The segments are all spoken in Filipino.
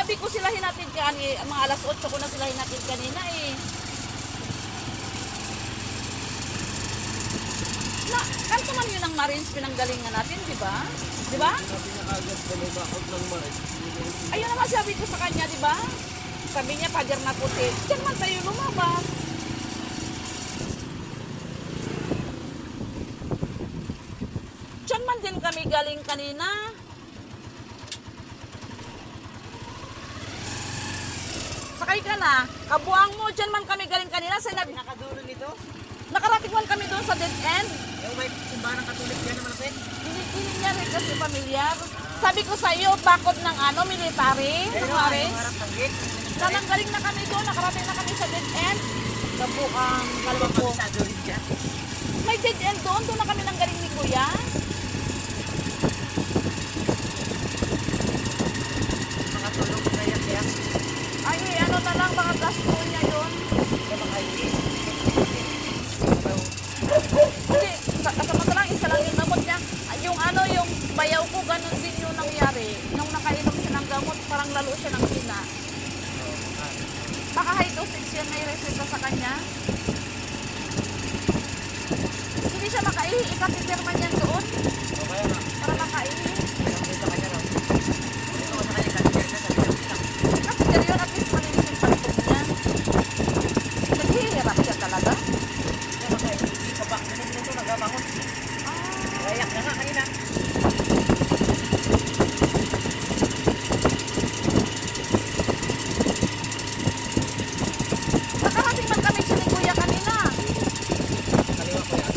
Sabi ko sila hinatid kanina, mga alas 8 ko na sila hinatid kanina eh. Na, kanto man yun ang Marines pinanggalingan natin, di ba? Di ba? Ayun naman sabi ko sa kanya, di ba? Sabi niya, pader na puti. Diyan man tayo lumabas. Diyan man din kami galing kanina. Sakay ka na. Kabuang mo, dyan man kami galing kanina. Nakadulo nito? Nakarating man kami doon sa dead end. Yung may simbahan ng Katolik yan naman natin. Hindi niya rin kasi pamilyar. Sabi ko sa iyo, bakod ng military. Harap ng gate. Galing na kami doon. Nakarating na kami sa dead end. Kabuang kaloko. May dead end doon. Doon na kami nang galing ni Kuya. Mga tulog na yan. Ay, ano na lang, baka gasto niya yun. Hindi, kasamantalang isa lang yung gamot niya. Yung yung bayaw ko, ganun din yung nangyari. Nung nakainom siya ng gamot, parang lalo siya ng hina. Baka high dosage yan, may reseta sa kanya. Hindi siya makaihi, ipapipirman yan doon. Para makaihi. Kasi yun, at least malinis yung pantong niya. Naghihirap siya talaga. Rayak na nga kanina. Nakarating man kami siya ni Kuya kanina. Kaliwa ko yan.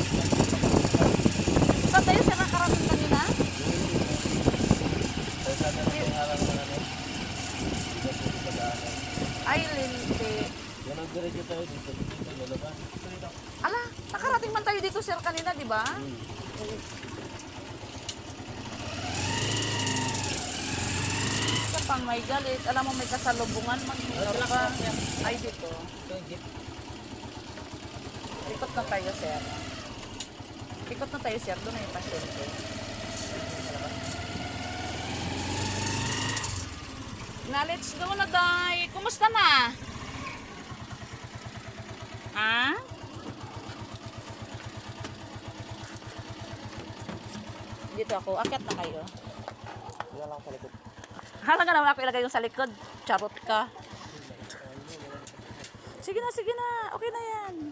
Saan tayo siya nakarating kanina? Ay, linti. Ala, nakarating man tayo dito, sir, kanina, di ba? Sa pang may galit, alam mo may kasalubungan, mag-minor ka. Ay, dito. Ikot na tayo, sir. Ikot na tayo, sir. Doon na yung pasyente. Na, let's go na, Day. Kumusta na? Ha? Dito ako. Akyat na kayo. Yan lang sa likod. Hala ka naman ako ilagay yung sa likod. Charot ka. Sige na, sige na. Okay na yan.